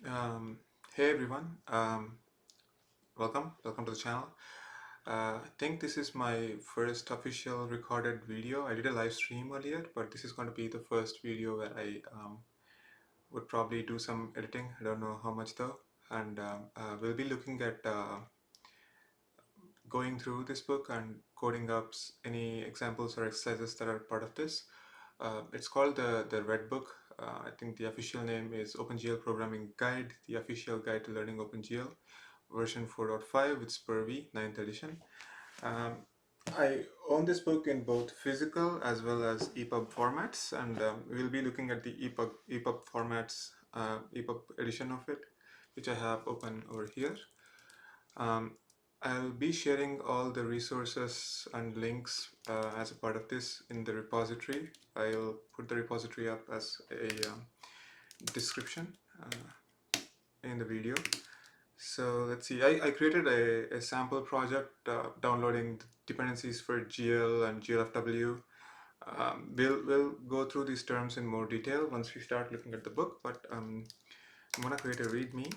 Um, hey everyone, welcome to the channel. I think this is my first official recorded video. I did a live stream earlier, but this is going to be the first video where I would probably do some editing. I don't know how much though. And we'll be looking at going through this book and coding up any examples or exercises that are part of this. It's called the Red Book. I think the official name is OpenGL Programming Guide, the official guide to learning OpenGL, version 4.5 with SPURV 9th edition. Um, I own this book in both physical as well as EPUB formats, and we'll be looking at the EPUB formats, EPUB edition of it, which I have open over here. Um, I'll be sharing all the resources and links as a part of this in the repository. I'll put the repository up as a description in the video. So let's see, I created a sample project downloading dependencies for GL and GLFW. We'll go through these terms in more detail once we start looking at the book, but I'm gonna create a README.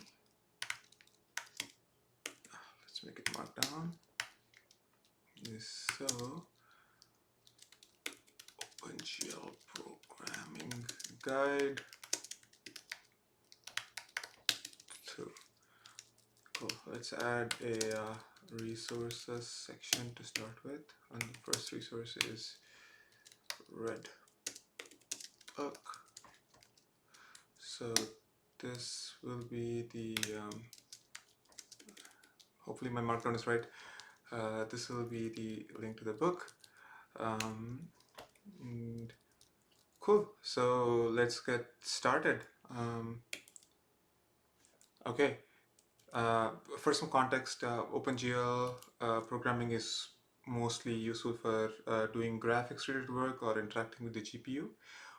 Let's make it marked down. So OpenGL Programming Guide 2. Cool. Let's add a resources section to start with, and the first resource is Red Book. So this will be the hopefully my markdown is right. This will be the link to the book. And cool. So let's get started. Okay. For some context, OpenGL programming is mostly useful for doing graphics related work or interacting with the GPU.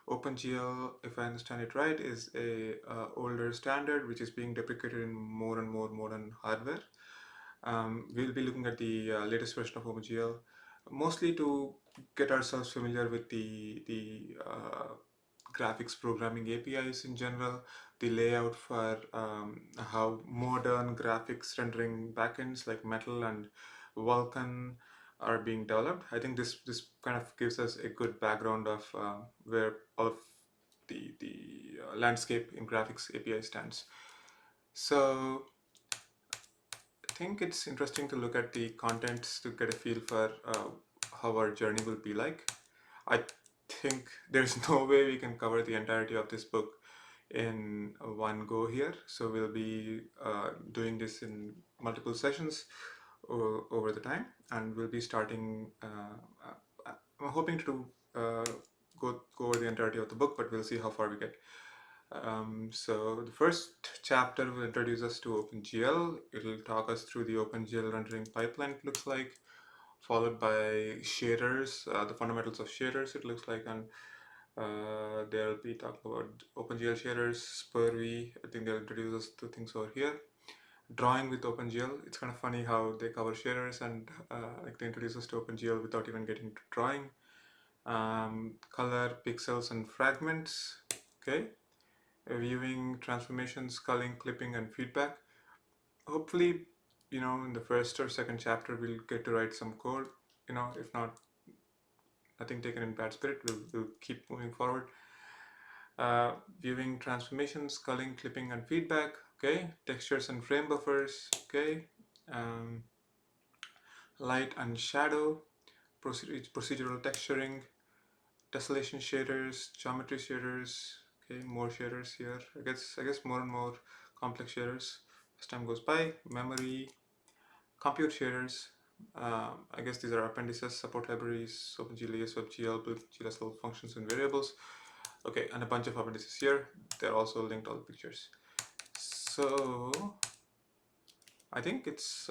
OpenGL, if I understand it right, is a older standard which is being deprecated in more and more modern hardware. We'll be looking at the latest version of OpenGL, mostly to get ourselves familiar with the graphics programming APIs in general, the layout for how modern graphics rendering backends like Metal and Vulkan are being developed. I think this kind of gives us a good background of where all of the landscape in graphics API stands. So I think it's interesting to look at the contents to get a feel for how our journey will be like. I think there's no way we can cover the entirety of this book in one go here. So we'll be doing this in multiple sessions over the time, and we'll be starting. I'm hoping to go over the entirety of the book, but we'll see how far we get. So the first chapter will introduce us to OpenGL. It'll talk us through the OpenGL rendering pipeline it looks like, followed by shaders, the fundamentals of shaders it looks like, and they'll be talking about OpenGL shaders, SPURV. I think they'll introduce us to things over here. Drawing with OpenGL. It's kind of funny how they cover shaders and like they introduce us to OpenGL without even getting to drawing. Color, pixels, and fragments. Okay. Viewing, transformations, culling, clipping, and feedback. Hopefully, in the first or second chapter, we'll get to write some code. If not, nothing taken in bad spirit. We'll keep moving forward. Viewing transformations, culling, clipping, and feedback. Okay. Textures and frame buffers. Okay. Light and shadow. Procedural texturing. Tessellation shaders, geometry shaders. Okay, more shaders here. I guess more and more complex shaders as time goes by. Memory, compute shaders. I guess these are appendices, support libraries, OpenGL, ESWebGL, GLSL functions and variables. Okay, and a bunch of appendices here. They're also linked all the pictures. So I think it's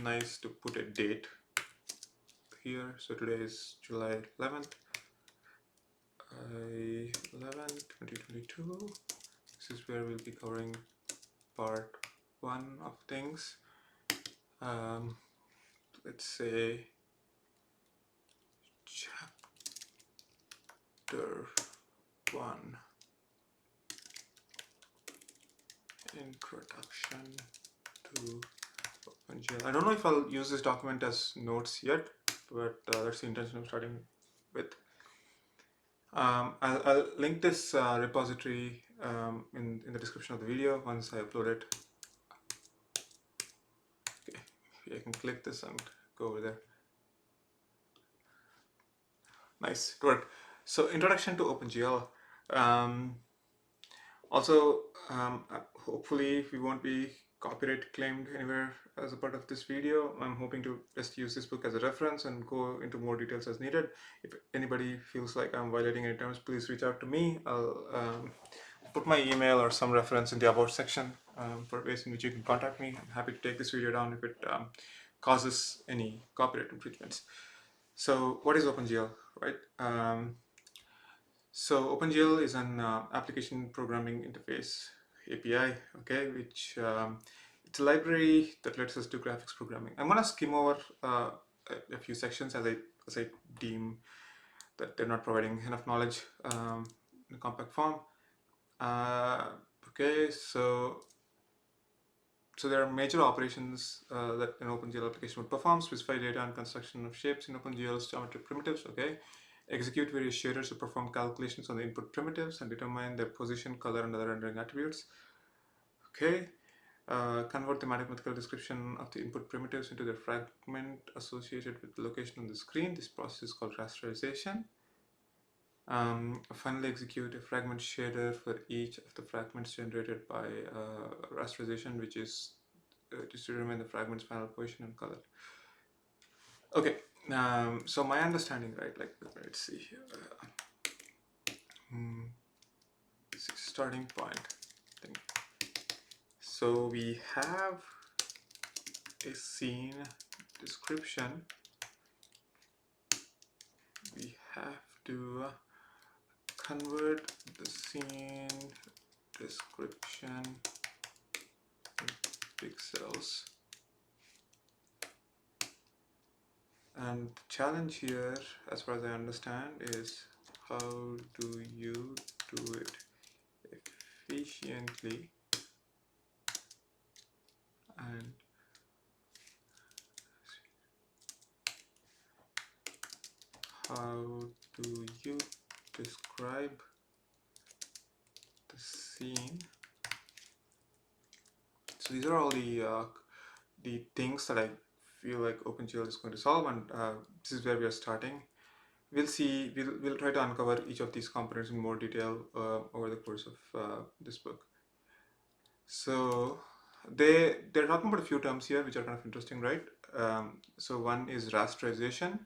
nice to put a date here. So today is July 11th. 2022. This is where we'll be covering part 1 of things. Let's say chapter 1 Introduction to OpenGL. I don't know if I'll use this document as notes yet, but that's the intention of starting with. I'll link this repository in the description of the video once I upload it. Okay, maybe I can click this and go over there. Nice, it worked. So introduction to OpenGL. Also, hopefully we won't be copyright claimed anywhere as a part of this video. I'm hoping to just use this book as a reference and go into more details as needed. If anybody feels like I'm violating any terms, please reach out to me. I'll put my email or some reference in the about section for ways in which you can contact me. I'm happy to take this video down if it causes any copyright infringements. So what is OpenGL, right? So OpenGL is an application programming interface API, okay, which it's a library that lets us do graphics programming. I'm gonna skim over a few sections as I deem that they're not providing enough knowledge in a compact form. Okay, so there are major operations that an OpenGL application would perform: specify data and construction of shapes in OpenGL's geometric primitives. Okay, execute various shaders to perform calculations on the input primitives and determine their position, color, and other rendering attributes. Okay, convert the mathematical description of the input primitives into their fragment associated with the location on the screen. This process is called rasterization. Finally, execute a fragment shader for each of the fragments generated by rasterization, which is just to determine the fragment's final position and color. Okay, so my understanding, right? Like, let's see here. Starting point thing. So we have a scene description. We have to convert the scene description in pixels. And the challenge here, as far as I understand, is how do you do it efficiently and how do you describe the scene. So these are all the things that I feel like OpenGL is going to solve, and this is where we are starting. We'll see. We'll try to uncover each of these components in more detail over the course of this book. So they're talking about a few terms here which are kind of interesting, right? So one is rasterization.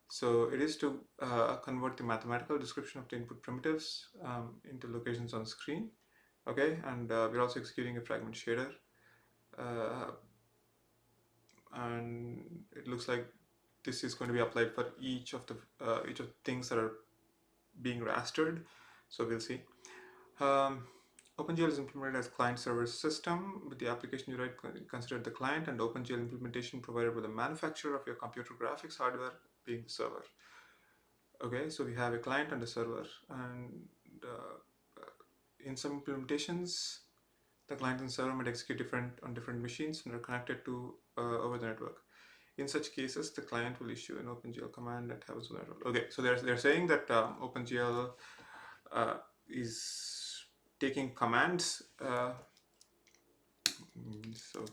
So it is to convert the mathematical description of the input primitives into locations on screen. Okay, and we're also executing a fragment shader. And it looks like this is going to be applied for each of the things that are being rastered. So we'll see. OpenGL is implemented as client-server system. With the application you write, consider the client, and OpenGL implementation provided by the manufacturer of your computer graphics hardware being the server. Okay, so we have a client and a server, and in some implementations, the client and server might execute on different machines and are connected to over the network. In such cases, the client will issue an OpenGL command that has a network. Okay, so they're saying that OpenGL is taking commands. So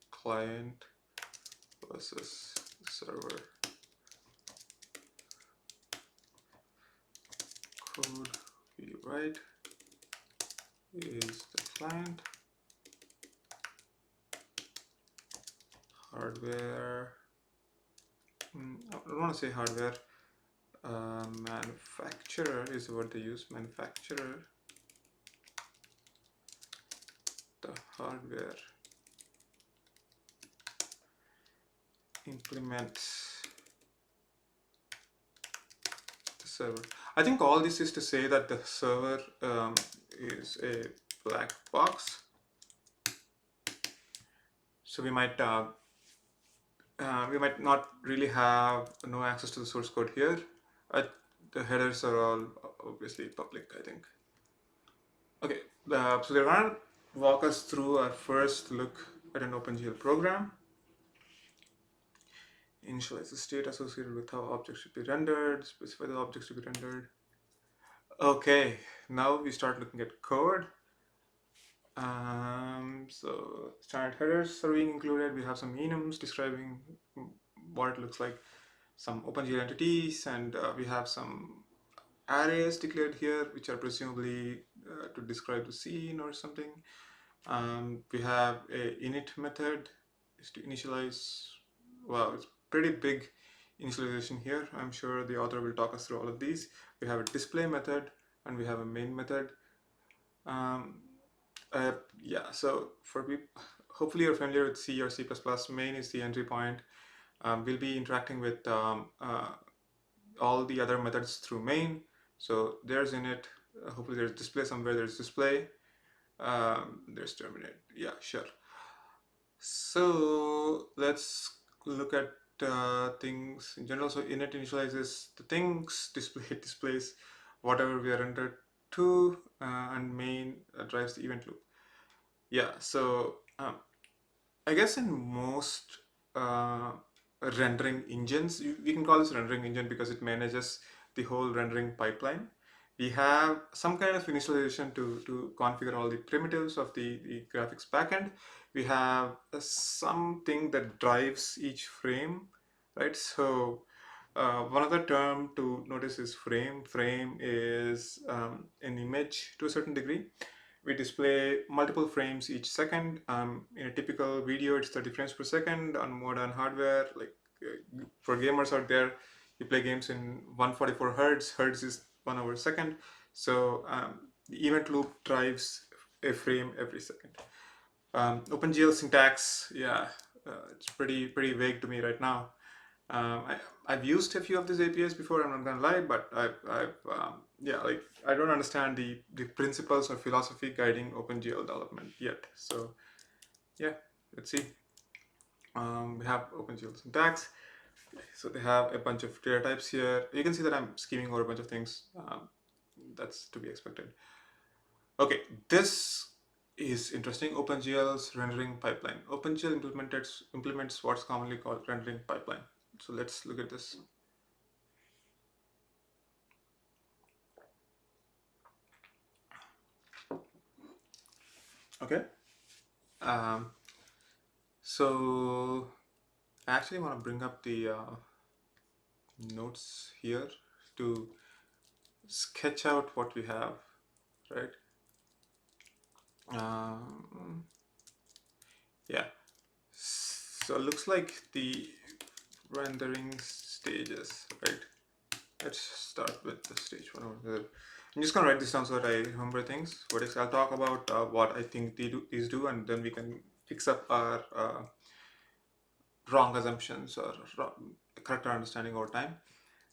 client versus server. Code we write is the client. Hardware. I don't want to say hardware. Manufacturer is the word they use. Manufacturer. The hardware implements the server. I think all this is to say that the server is a black box. So we might not really have no access to the source code here. The headers are all obviously public, I think. Okay, so they're gonna walk us through our first look at an OpenGL program. Initialize the state associated with how objects should be rendered, specify the objects to be rendered. Okay, now we start looking at code. So standard headers are being included. We have some enums describing what it looks like, some OpenGL entities, and we have some arrays declared here, which are presumably to describe the scene or something. We have a init method is to initialize. Wow, it's pretty big initialization here. I'm sure the author will talk us through all of these. We have a display method and we have a main method. Um, yeah, so for people, hopefully you're familiar with C or C++. Main is the entry point. We'll be interacting with all the other methods through main. So there's init. Hopefully there's display somewhere. There's display. There's terminate. Yeah, sure. So let's look at things in general. So init initializes the things, display displays whatever we are rendered to, and main drives the event loop. Yeah, so I guess in most uh, rendering engines, we can call this rendering engine because it manages the whole rendering pipeline. We have some kind of initialization to configure all the primitives of the graphics backend. We have something that drives each frame, right? So one other term to notice is frame. Frame is an image to a certain degree. We display multiple frames each second. In a typical video, it's 30 frames per second. On modern hardware, like for gamers out there, you play games in 144 hertz. Hertz is 1 over a second. So the event loop drives a frame every second. OpenGL syntax, yeah, it's pretty vague to me right now. I've used a few of these APIs before. I'm not gonna lie, but yeah, like I don't understand the principles or philosophy guiding OpenGL development yet. So yeah, let's see. We have OpenGL syntax. So they have a bunch of data types here. You can see that I'm skimming over a bunch of things. That's to be expected. Okay, this is interesting. OpenGL's rendering pipeline. OpenGL implements what's commonly called rendering pipeline. So let's look at this. Okay. Um, so I actually want to bring up the notes here to sketch out what we have, right? Yeah. So it looks like the rendering stages, right? Let's start with the stage one over there. I'm just gonna write this down so that I remember things. I'll talk about what I think these do, and then we can fix up our wrong assumptions or correct our understanding over time.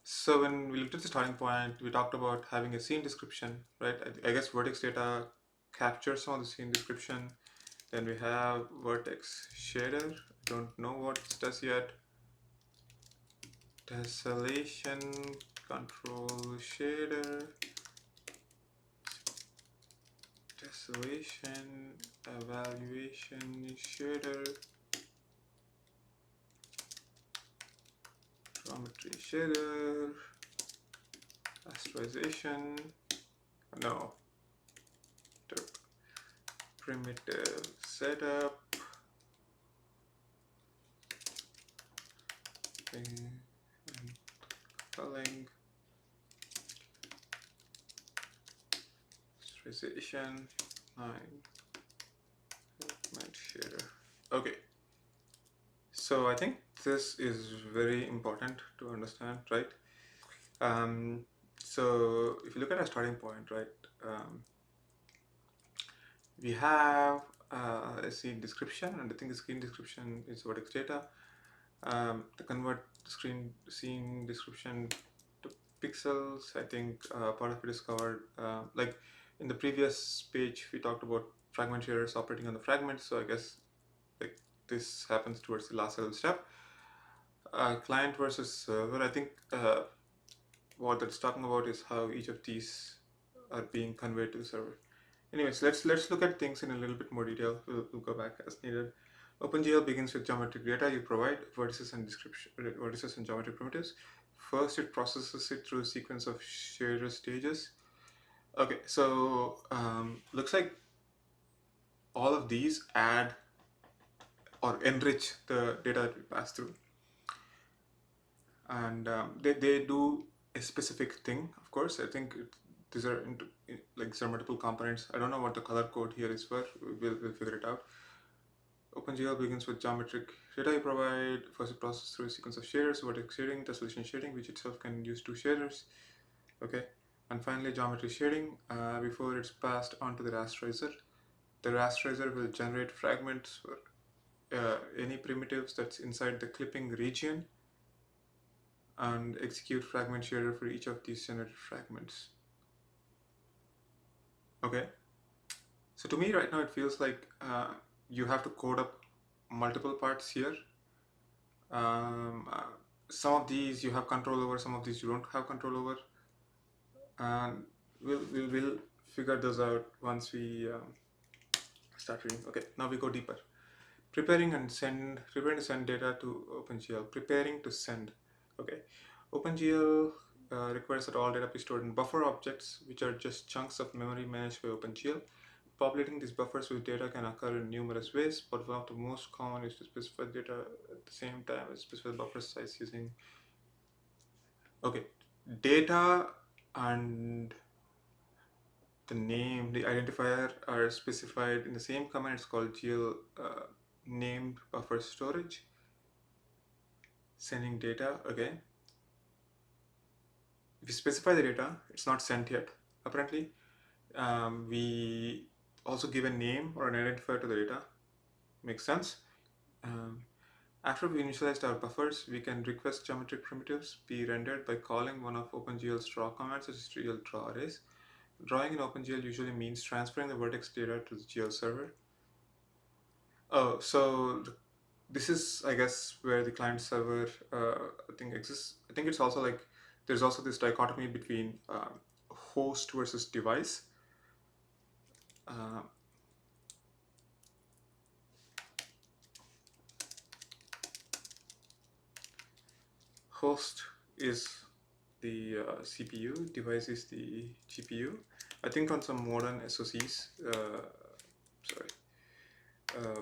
So when we looked at the starting point, we talked about having a scene description, right? I guess vertex data captures some of the scene description. Then we have vertex shader. I don't know what it does yet. Tessellation, control shader, tessellation, evaluation shader, geometry shader, rasterization, no, primitive setup, and culling, rasterization, 9, movement shader. Okay, so I think this is very important to understand, right? So if you look at our starting point, right, we have a scene description, and I think the screen description is vertex data. To convert the scene description to pixels, I think part of it is covered. Like in the previous page, we talked about fragment shaders operating on the fragment. So I guess like this happens towards the last level step. Client versus server. I think what that's talking about is how each of these are being conveyed to the server. Anyways, let's look at things in a little bit more detail. We'll go back as needed. OpenGL begins with geometric data. You provide vertices and vertices and geometric primitives. First, it processes it through a sequence of shader stages. Okay, so looks like all of these add or enrich the data that we pass through, and they do a specific thing. Of course, I think these are like there are multiple components. I don't know what the color code here is for. We'll figure it out. OpenGL begins with geometric data you provide. First, it processes through a sequence of shaders, vertex shading, tessellation shading, which itself can use two shaders. Okay, and finally, geometry shading before it's passed onto the rasterizer. The rasterizer will generate fragments for any primitives that's inside the clipping region and execute fragment shader for each of these generated fragments. Okay, so to me right now it feels like you have to code up multiple parts here. Um, uh, some of these you have control over, some of these you don't have control over, and we'll figure those out once we start reading. Okay, now we go deeper. Preparing to send data to OpenGL. Preparing to send. Okay, OpenGL requires that all data be stored in buffer objects, which are just chunks of memory managed by OpenGL. Populating these buffers with data can occur in numerous ways, but one of the most common is to specify data at the same time as specify buffer size using. Okay, data and the name, the identifier are specified in the same command. It's called GL named buffer storage. Sending data. Okay, if you specify the data, it's not sent yet. Apparently, we also give a name or an identifier to the data. Makes sense. Um, After we initialized our buffers, we can request geometric primitives be rendered by calling one of OpenGL's draw commands, such as GL draw arrays. Drawing in OpenGL usually means transferring the vertex data to the GL server. Oh, so this is, I guess, where the client server thing exists. I think it's also like there's also this dichotomy between host versus device. Uh, Host is the CPU, device is the GPU. I think on some modern SoCs, sorry, uh,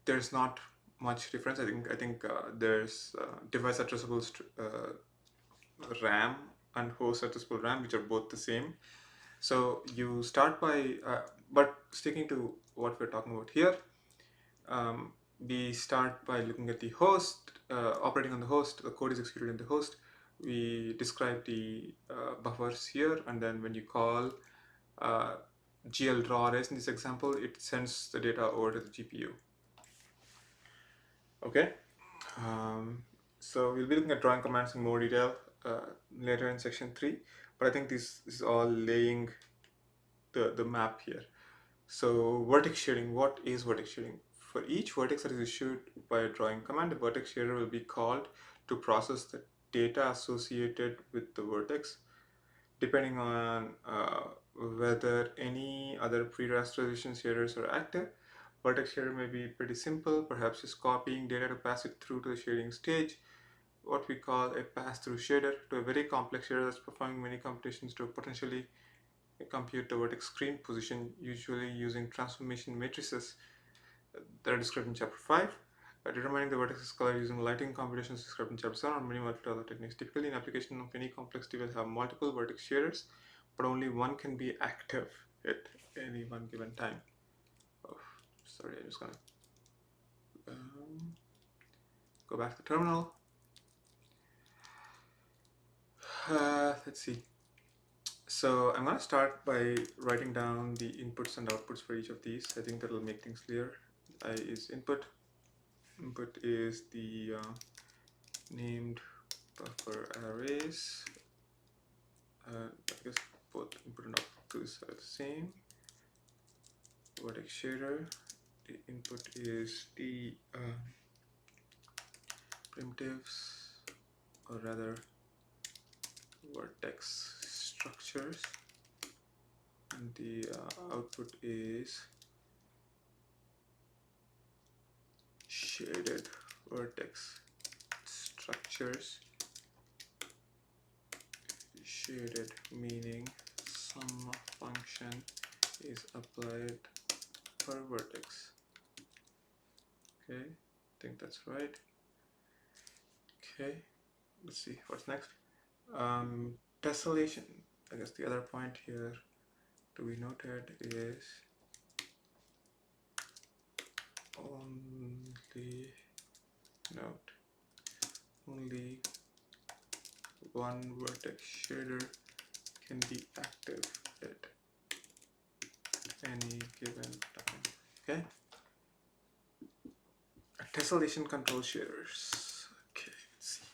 there's not much difference. I think there's device addressable RAM and host addressable RAM, which are both the same. So you start by, but sticking to what we're talking about here, we start by looking at the host, operating on the host. The code is executed in the host. We describe the buffers here, and then when you call uh, GL draw arrays in this example, it sends the data over to the GPU. Okay. So we'll be looking at drawing commands in more detail later in section 3, but I think this is all laying the map here. So vertex shading, what is vertex shading? For each vertex that is issued by a drawing command, the vertex shader will be called to process the data associated with the vertex. Depending on whether any other pre-rasterization shaders are active, vertex shader may be pretty simple, perhaps just copying data to pass it through to the shading stage, what we call a pass-through shader, to a very complex shader that's performing many computations to potentially compute the vertex screen position, usually using transformation matrices that are described in chapter 5. Determining the vertex's color using lighting computations described in chapter 7, or many multiple other techniques. Typically, in application of any complex device have multiple vertex shaders, but only one can be active at any one given time. Oh, sorry, I'm just gonna go back to the terminal. Let's see. So I'm going to start by writing down the inputs and outputs for each of these. I think that will make things clear. I is input. Input is the named buffer arrays. I guess both input and output are the same. Vertex shader. The input is the primitives, or rather vertex structures. and the output is shaded vertex structures. Shaded meaning some function is applied per vertex. Okay, I think that's right. Okay, let's see what's next. Tessellation. I guess the other point here to be noted is only note only one vertex shader can be active at any given time. Okay. Tessellation control shaders. Okay, let's see.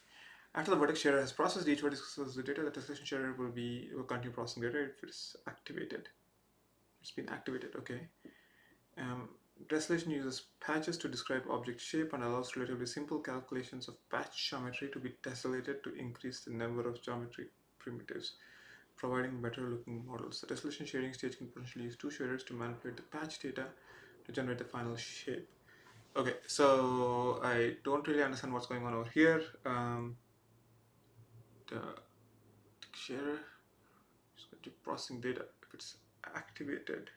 After the vertex shader has processed each vertex of the data, the tessellation shader will continue processing data if it's activated. It's been activated. Okay. Tessellation uses patches to describe object shape and allows relatively simple calculations of patch geometry to be tessellated to increase the number of geometry primitives, providing better looking models. The tessellation shading stage can potentially use two shaders to manipulate the patch data to generate the final shape. Okay, so I don't really understand what's going on over here. The shader is going to processing data if it's activated.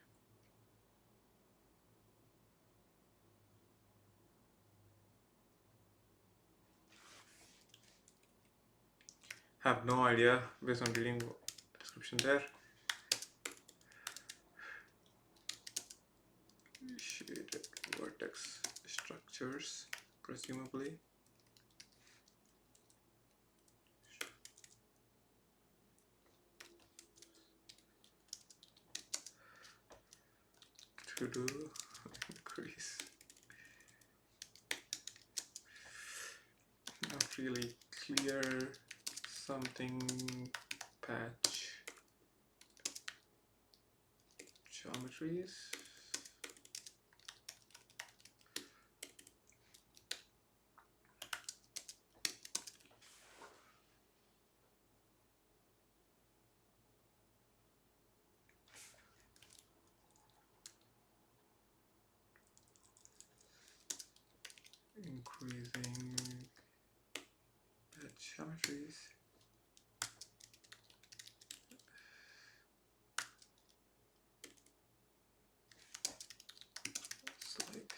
Have no idea based on reading the description there. Shaded vertex structures, presumably. To do increase. Not really clear. Something patch geometries. Increasing patch geometries. It's like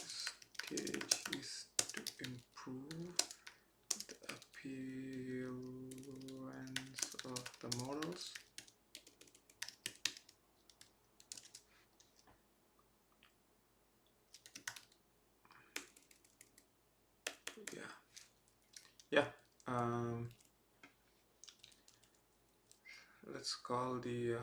stage is to improve the appearance of the models. Yeah. Let's call the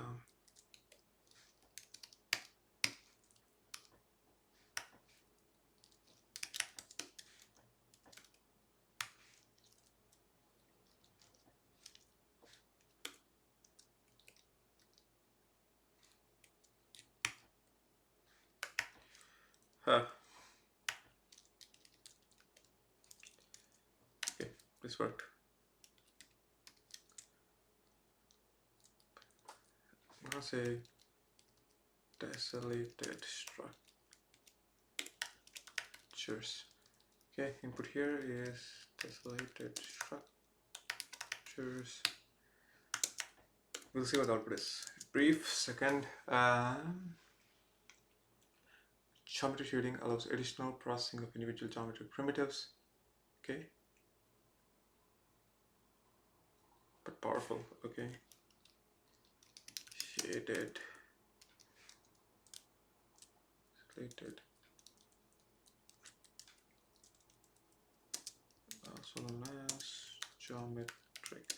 okay, this worked. I'm gonna say tessellated structures. Okay, input here is tessellated structures. We'll see what the output is. Brief second. Geometry shading allows additional processing of individual geometric primitives. Okay, but powerful. Okay, shaded, slated, also known as geometric.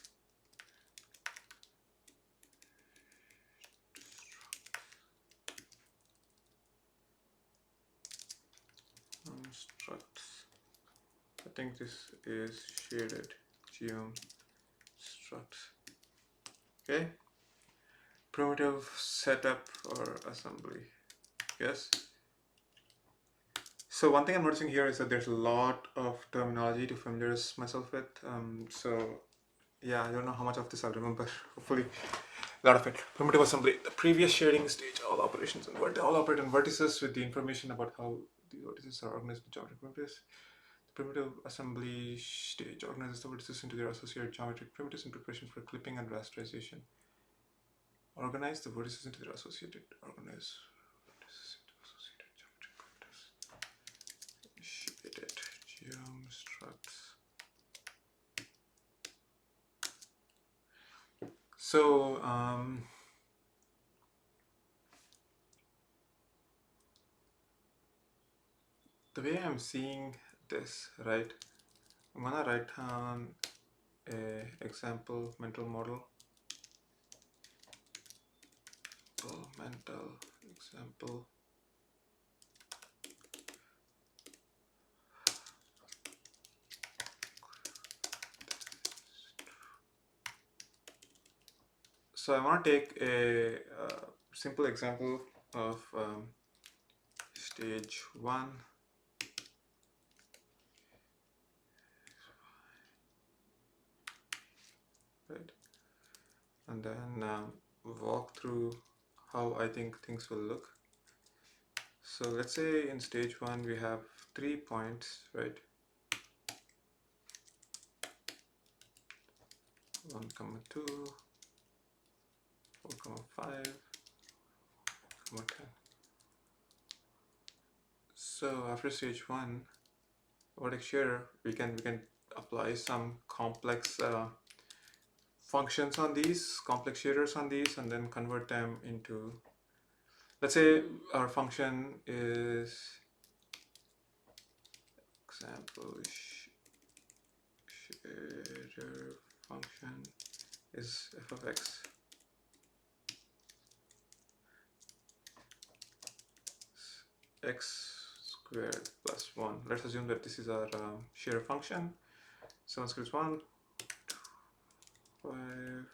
Structs. I think this is shaded geom structs. Okay. Primitive setup or assembly. Yes. So one thing I'm noticing here is that there's a lot of terminology to familiarize myself with. So Yeah, I don't know how much of this I'll remember. Hopefully, a lot of it. Primitive assembly. The previous shading stage, all operations and all operate on vertices with the information about how the vertices are organized with geometric primitives. The primitive assembly stage organizes the vertices into their associated geometric primitives in preparation for clipping and rasterization. Organize the vertices into their associated vertices into associated geometric primitives. Shaded geom structs. So, the way I'm seeing this, right, I'm gonna write down a example mental model. Mental example. So I want to take a simple example of stage 1. Right, and then walk through how I think things will look. So let's say in stage 1 we have 3 points, right? 1, 2, 4, 5, 10. So after stage 1, vertex shader, we can apply some complex functions on these, complex shaders on these, and then convert them into, let's say our function is example shader function is f of x squared plus 1. Let's assume that this is our shader function. 7 squared is 1, 5,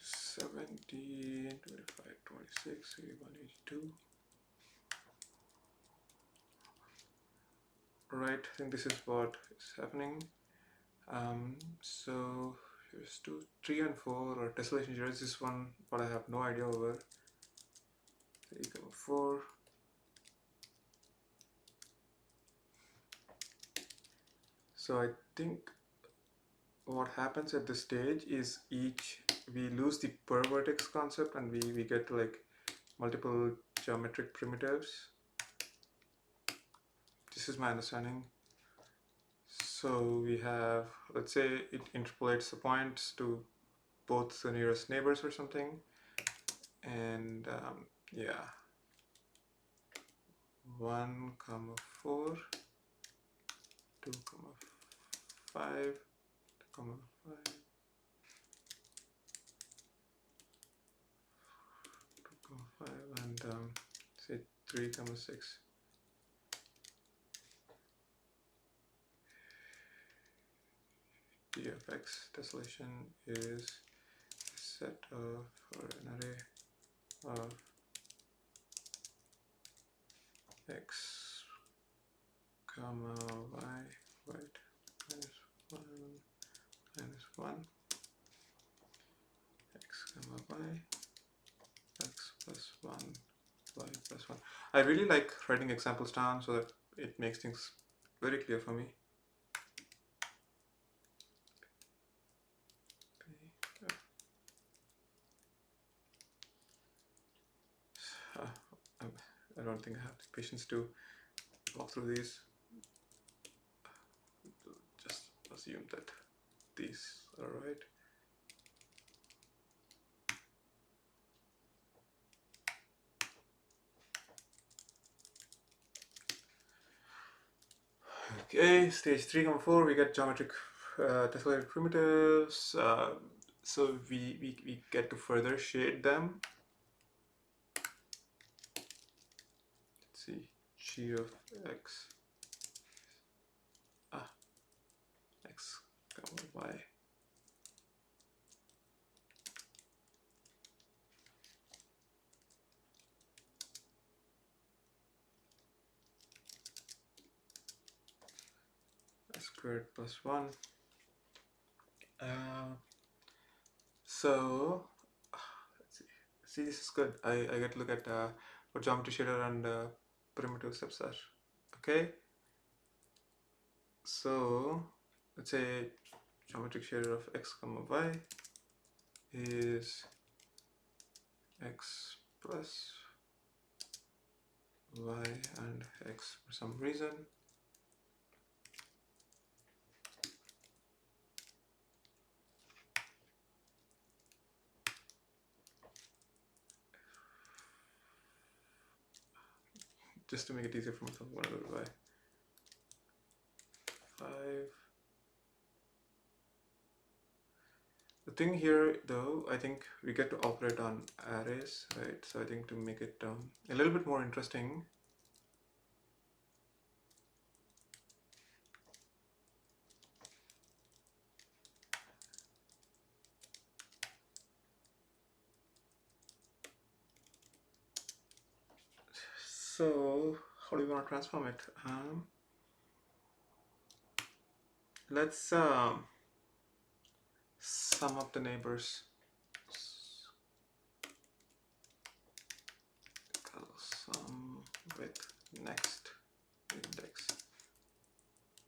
17, 25, 26, 81, 82. Right, I think this is what is happening. So here's 2, 3, and 4 or tessellation shares. This one, what I have no idea over. 3, 4. So I think what happens at this stage is we lose the per vertex concept and we get to like multiple geometric primitives. This is my understanding. So we have, let's say it interpolates the points to both the nearest neighbors or something, and yeah, 1, 4, 2, 5, 2, 5, 2, 5, and say 3, 6. D of x tessellation is a set of, or an array of x comma y, right, minus 1, minus 1, x comma y, x plus 1, y plus 1. I really like writing examples down so that it makes things very clear for me. I don't think I have the patience to walk through these. Just assume that these are right. Okay, stage 3, 4, we get geometric tessellated primitives. So we get to further shade them. Let's see, g of x, x comma y. squared plus 1. Uh, so let's see. See, this is good. I get to look at what geometry shader and primitive steps are. Okay, so let's say geometric shader of x comma y is x plus y and x for some reason. Just to make it easier for myself, I'm going to go by 5. The thing here, though, I think we get to operate on arrays, right? So I think to make it a little bit more interesting, so how do we want to transform it? Let's sum up the neighbors. Sum with next index.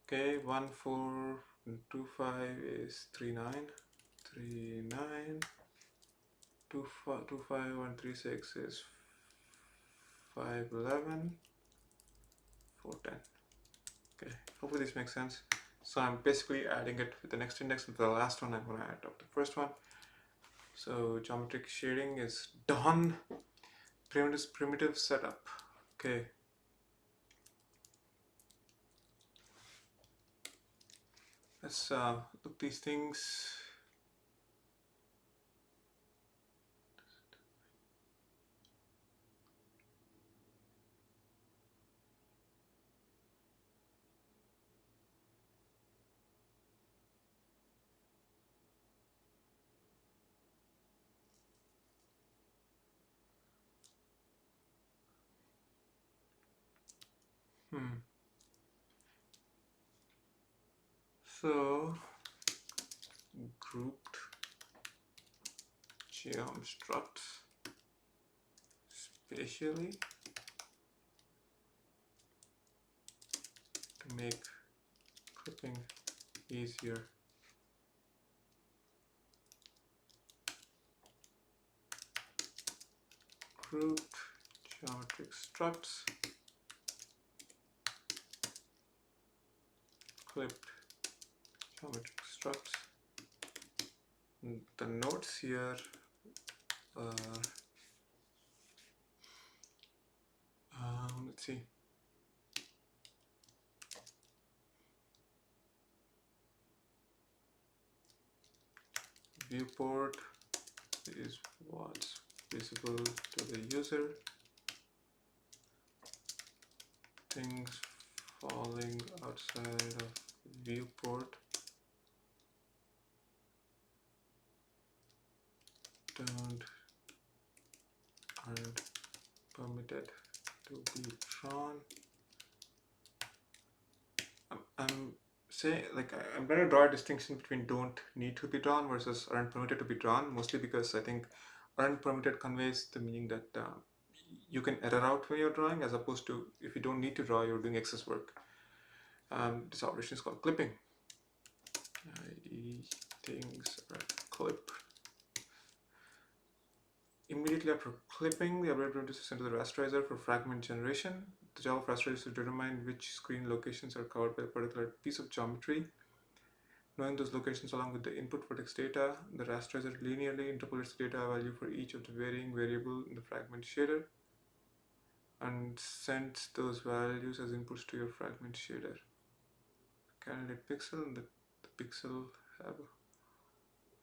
Okay, 1 4 2 5 is 3 9, 3 9, 2 5, 2 5 1 3 6 is 5 11, 4 10. Okay, hopefully this makes sense. So I'm basically adding it with the next index, and for the last one I'm going to add up the first one. So geometric shading is done. Primitive setup. Okay. Let's look these things. So grouped geom structs spatially to make clipping easier. Grouped geometric structs clipped geometric structs. And the nodes here are let's see. Viewport is what's visible to the user. Things falling outside of viewport don't aren't permitted to be drawn. I'm saying, like, I'm going to draw a distinction between don't need to be drawn versus aren't permitted to be drawn, mostly because I think aren't permitted conveys the meaning that you can error out when you're drawing, as opposed to if you don't need to draw, you're doing excess work. This operation is called clipping. Things are clip. Immediately after clipping, the ability to send to the rasterizer for fragment generation. The job of rasterizer is to determine which screen locations are covered by a particular piece of geometry. Knowing those locations along with the input vertex data, the rasterizer linearly interpolates the data value for each of the varying variable in the fragment shader and sends those values as inputs to your fragment shader. Candidate pixel and the pixel have a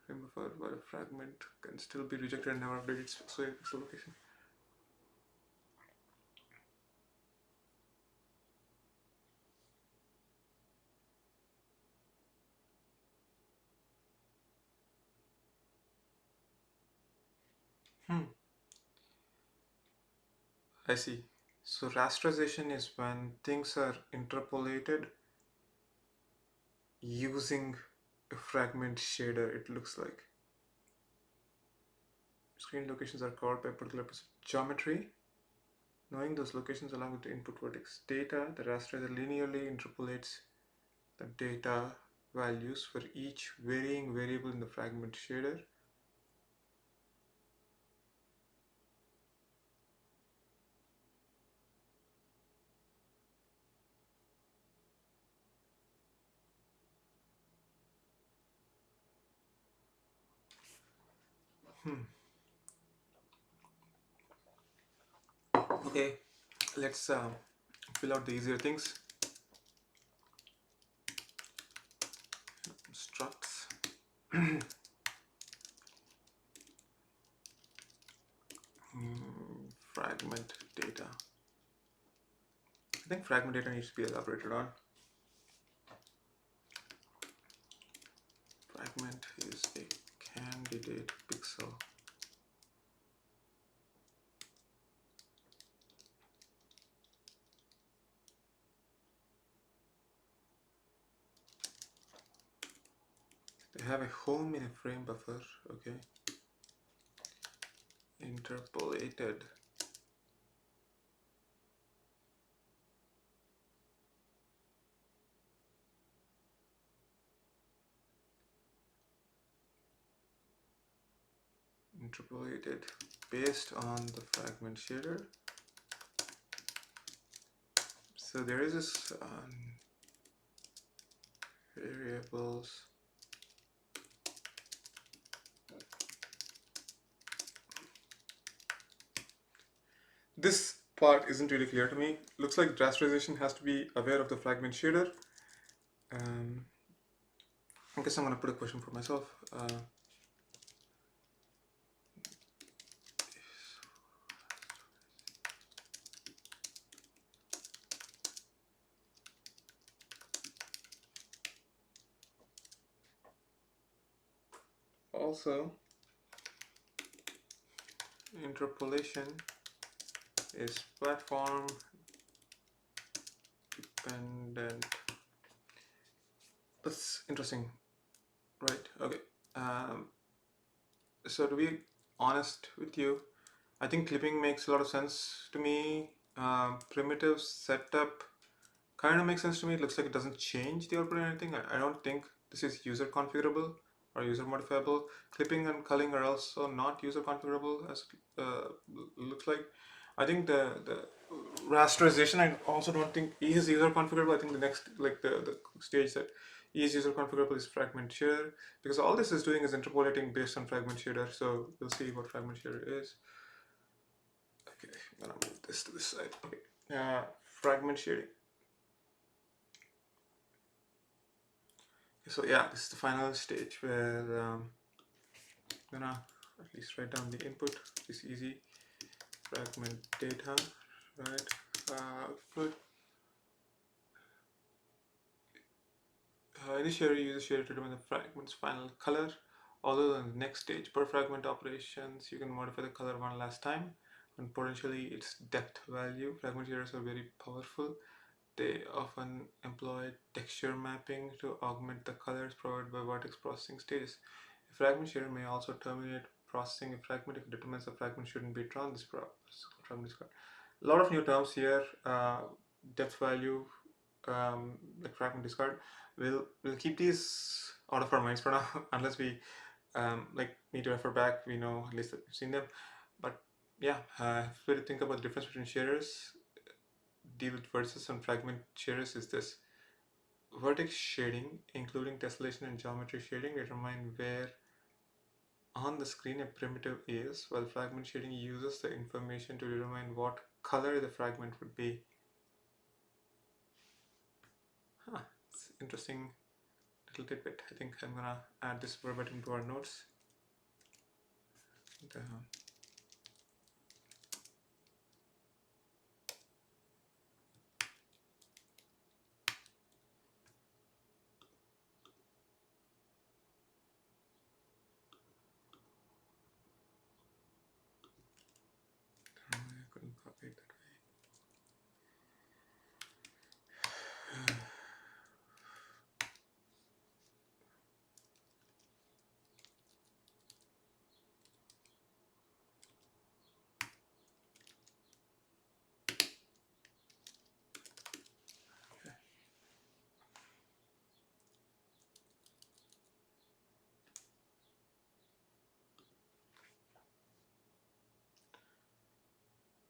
frame buffer, while a fragment can still be rejected and never update its pixel location. I see. So rasterization is when things are interpolated using a fragment shader, it looks like. Screen locations are called by a particular piece of geometry. Knowing those locations along with the input vertex data, the raster linearly interpolates the data values for each varying variable in the fragment shader. Okay, let's fill out the easier things. Structs. Fragment data. I think fragment data needs to be elaborated on. Fragment is a candidate pixel. They have a home in a frame buffer. Okay. Interpolated. Interpolated based on the fragment shader. So there is this variables. This part isn't really clear to me. Looks like rasterization has to be aware of the fragment shader. I guess I'm going to put a question for myself. Also, interpolation is platform dependent. That's interesting, right? Okay. So to be honest with you, I think clipping makes a lot of sense to me. Primitive setup kind of makes sense to me. It looks like it doesn't change the output or anything. I don't think this is user configurable or user modifiable. Clipping and culling are also not user configurable, as looks like. I think the rasterization, I also don't think is user configurable. I think the next, like the stage that is user configurable is fragment shader, because all this is doing is interpolating based on fragment shader. So we'll see what fragment shader is. Okay, I'm gonna move this to this side. Okay, fragment shading. So yeah, this is the final stage where I'm gonna at least write down the input. It's easy. Fragment data, right? Output. Initially, use shader to determine the fragment's final color. Although in the next stage, per fragment operations, you can modify the color one last time, and potentially its depth value. Fragment shaders are very powerful. They often employ texture mapping to augment the colors provided by vertex processing stages. A fragment shader may also terminate processing a fragment if it determines the fragment shouldn't be drawn. This fragment is a lot of new terms here. Depth value, like fragment discard. We'll keep these out of our minds for now, unless we like need to refer back. We know at least that we've seen them. But yeah, if we think about the difference between shaders, deal with vertices and fragment shaders, is this: vertex shading, including tessellation and geometry shading, determine where on the screen a primitive is, while fragment shading uses the information to determine what color the fragment would be. It's interesting little tidbit. I think I'm gonna add this verbatim to our notes. I couldn't copy it that way.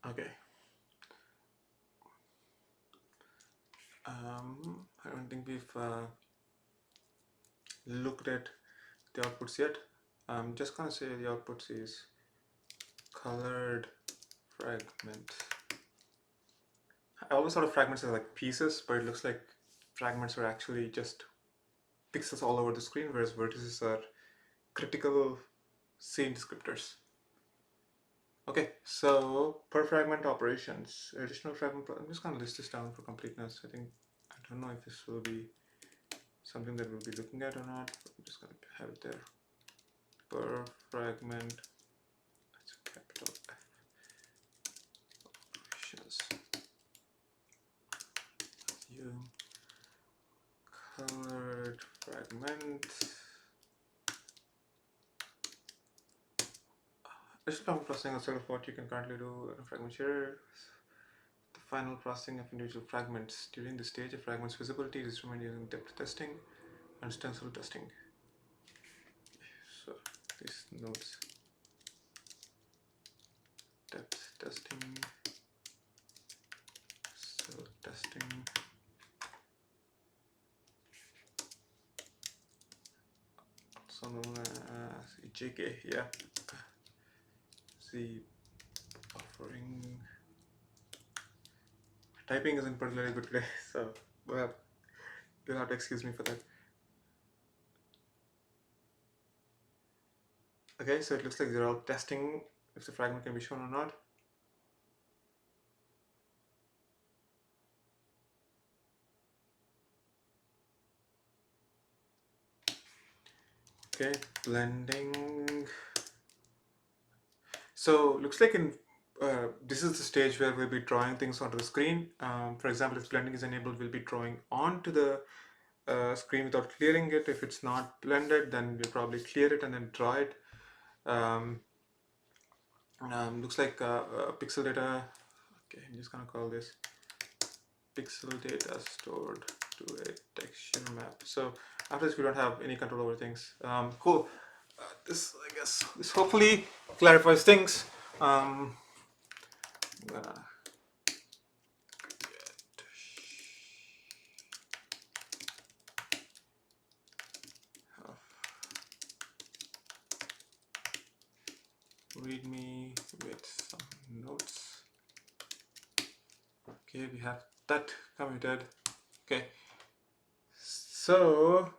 Okay. I don't think we've looked at the outputs yet. I'm just gonna say the outputs is colored fragment. I always thought of fragments as like pieces, but it looks like fragments are actually just pixels all over the screen, whereas vertices are critical scene descriptors. Okay, so per fragment operations, additional fragment. I'm just gonna list this down for completeness. I don't know if this will be something that we'll be looking at or not. I'm just gonna have it there. Per fragment, that's a capital F operations. You colored fragment. Additional fragment processing instead of what you can currently do in a fragment shader. The final processing of individual fragments. During the stage of fragments visibility is determined using depth testing and stencil testing. So these nodes, depth testing, stencil testing, also known as JK, yeah. See, buffering. Typing isn't particularly good today, so well, you'll have to excuse me for that. Okay, so it looks like they're all testing if the fragment can be shown or not. Okay, blending. So looks like in this is the stage where we'll be drawing things onto the screen. For example, if blending is enabled, we'll be drawing onto the screen without clearing it. If it's not blended, then we'll probably clear it and then draw it. Looks like pixel data. Okay, I'm just gonna call this pixel data stored to a texture map. So after this, we don't have any control over things. Cool. This, I guess, this hopefully clarifies things. I'm gonna read me with some notes. Okay, we have that committed. Okay, so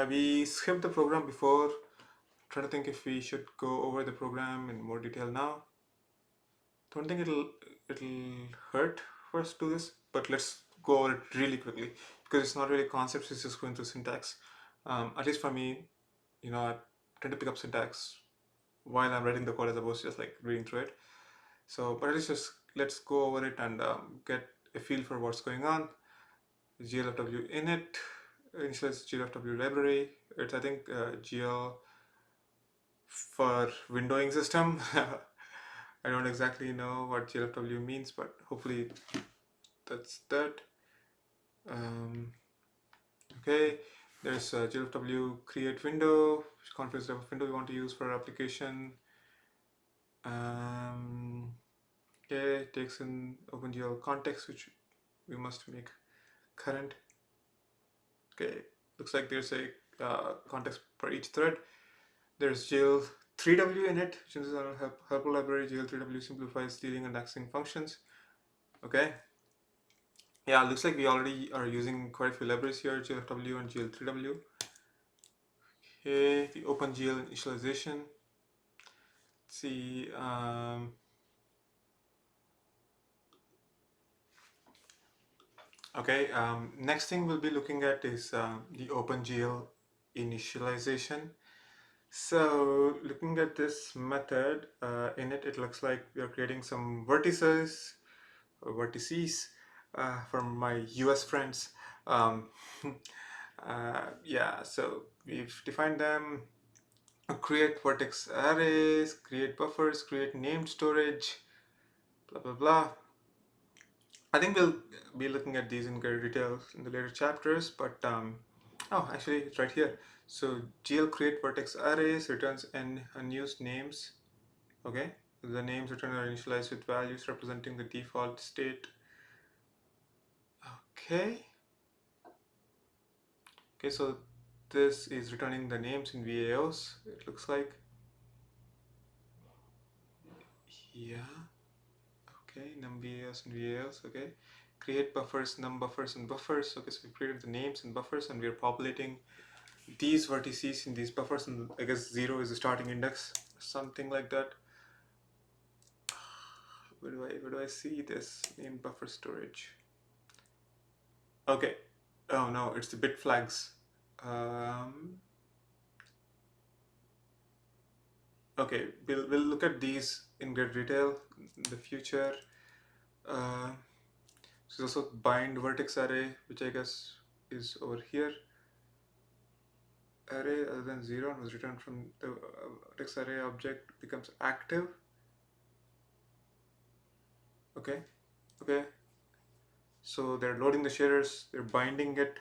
we skipped the program before. Trying to think if we should go over the program in more detail now. Don't think it'll hurt for us to do this, but let's go over it really quickly because it's not really concepts. It's just going through syntax. At least for me, I tend to pick up syntax while I'm writing the code as opposed to just like reading through it. So, but let's go over it and get a feel for what's going on. GLFW init initialize GLFW library. It's I think GL for windowing system. I don't exactly know what GLFW means, but hopefully that's that. Okay, there's a GLFW create window, which configures the type of window we want to use for our application. Okay, takes in OpenGL context, which we must make current. Okay, looks like there's a context for each thread. There's GL3W in it, which is our helper library. GL3W simplifies dealing and accessing functions. Okay. Yeah, looks like we already are using quite a few libraries here, GLFW and GL3W. Okay, the OpenGL initialization. Let's see. Okay, next thing we'll be looking at is the OpenGL initialization. So looking at this method, in it looks like we are creating some vertices, or vertices from my US friends. Um, yeah, so we've defined them, create vertex arrays, create buffers, create named storage, blah, blah, blah. I think we'll be looking at these in greater detail in the later chapters, but oh, actually it's right here. So GL create vertex arrays returns n unused names. Okay, The names returned are initialized with values representing the default state. Okay. Okay, so this is returning the names in VAOs, it looks like. Yeah. Okay, num VAOs and VAOs. Okay. Create buffers, num buffers, and buffers. Okay, so we created the names and buffers, and we are populating these vertices in these buffers, and I guess 0 is the starting index, something like that. Where do I see this in buffer storage? Okay. Oh no, it's the bit flags. Um, okay, we'll look at these in great detail in the future. Uh, so there's also bind vertex array, which I guess is over here. Array other than 0 and was returned from the vertex array object becomes active. Okay, okay. So they're loading the shaders, they're binding it,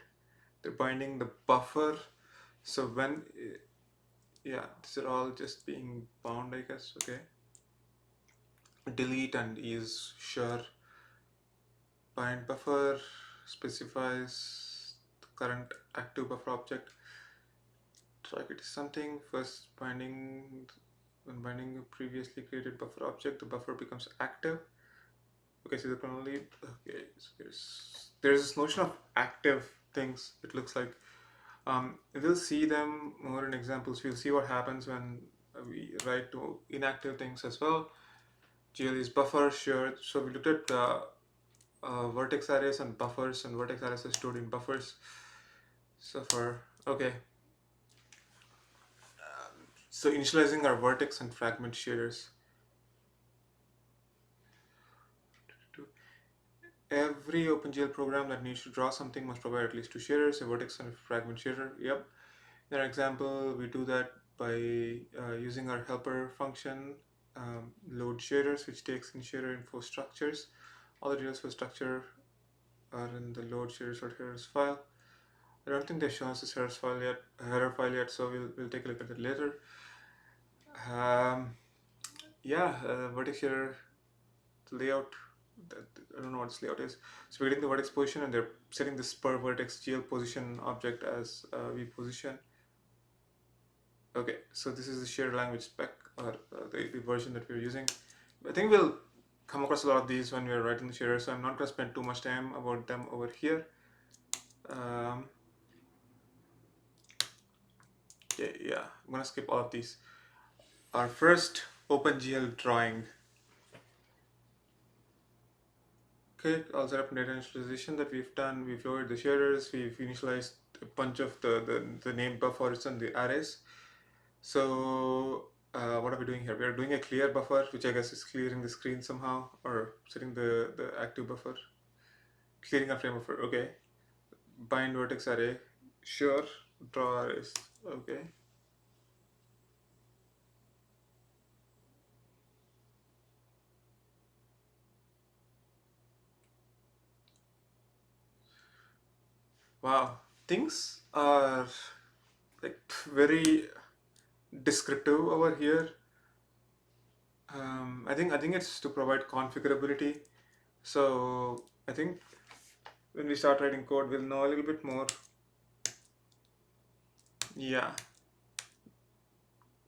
they're binding the buffer. So when, yeah, these are all just being bound, I guess. Okay. Delete and is sure. Bind buffer specifies the current active buffer object. Target is something. First binding, when binding a previously created buffer object, the buffer becomes active. Okay, so the only, okay, so there's this notion of active things, it looks like. We'll see them more in examples. We'll see what happens when we write to inactive things as well. GL is buffer, sure. So we looked at vertex arrays and buffers, and vertex arrays are stored in buffers. So for, okay. So initializing our vertex and fragment shaders. Every OpenGL program that needs to draw something must provide at least two shaders, a vertex and a fragment shader. Yep. In our example, we do that by using our helper function, load shaders, which takes in shader info structures. All the details for structure are in the load shaders.headers file. I don't think they've shown us this header file yet, so we'll take a look at it later. Yeah, vertex shader layout. I don't know what this layout is. So we're getting the vertex position, and they're setting this per vertex GL position object as v position. Okay, so this is the shared language spec, or the version that we're using. I think we'll come across a lot of these when we're writing the shader, so I'm not going to spend too much time about them over here. Yeah, I'm going to skip all of these. Our first OpenGL drawing. Okay, all set up data initialization that we've done. We've loaded the shaders, we've initialized a bunch of the named buffers and the arrays. So what are we doing here? We are doing a clear buffer, which I guess is clearing the screen somehow, or setting the active buffer. Clearing a frame buffer, okay. Bind vertex array, sure. Draw arrays, okay. Wow, things are like very descriptive over here. I think it's to provide configurability. So I think when we start writing code, we'll know a little bit more. Yeah,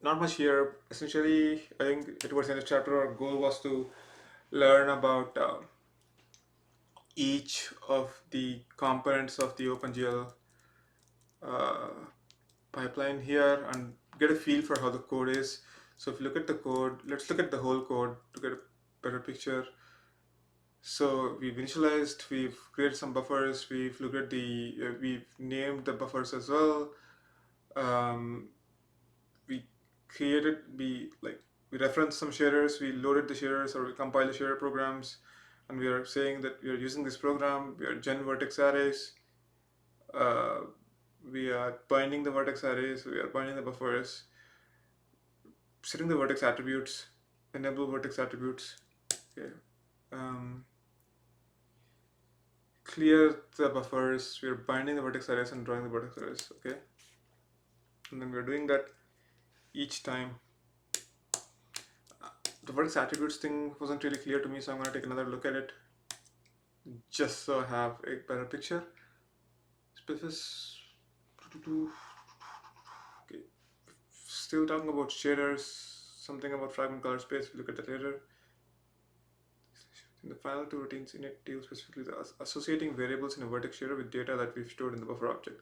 not much here. Essentially, I think towards the end of the chapter, our goal was to learn about each of the components of the OpenGL uh, pipeline here and get a feel for how the code is. So if you look at the code, let's look at the whole code to get a better picture. So we've initialized, we've created some buffers, we've looked at we've named the buffers as well. We created, we referenced some shaders, we loaded the shaders, or we compiled the shader programs, and we are saying that we are using this program, we are gen vertex arrays, uh, we are binding the vertex arrays, we are binding the buffers, setting the vertex attributes, enable vertex attributes, okay. Clear the buffers, we are binding the vertex arrays and drawing the vertex arrays, okay. And then we're doing that each time. the vertex attributes thing wasn't really clear to me, so I'm going to take another look at it just so I have a better picture. Specific. Okay. Still talking about shaders, something about fragment color space. We'll look at that later. In the final two routines in it deal specifically with associating variables in a vertex shader with data that we've stored in the buffer object.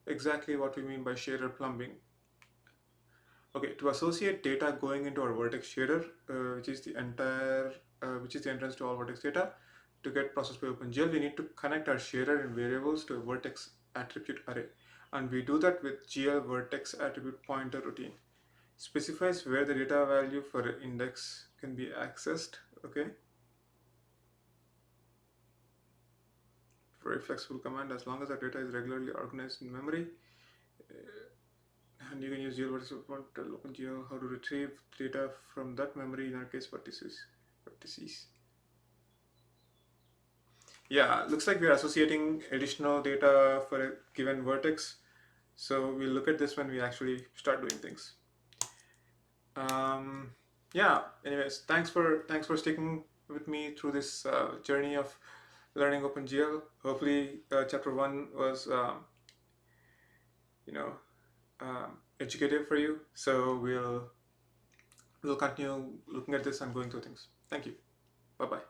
Exactly what we mean by shader plumbing. Okay, to associate data going into our vertex shader, which is the entrance to all vertex data, to get processed by OpenGL, we need to connect our shader and variables to a vertex attribute array, and we do that with GL vertex attribute pointer routine. Specifies where the data value for an index can be accessed. Okay, very flexible command as long as the data is regularly organized in memory. And you can use GL vertex tell OpenGL how to retrieve data from that memory, in our case vertices. Yeah, looks like we are associating additional data for a given vertex. So we'll look at this when we actually start doing things. Yeah. Anyways, thanks for sticking with me through this journey of learning OpenGL. Hopefully, chapter one was you know educative for you. So we'll continue looking at this and going through things. Thank you. Bye bye.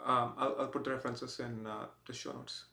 I'll put the references in the show notes.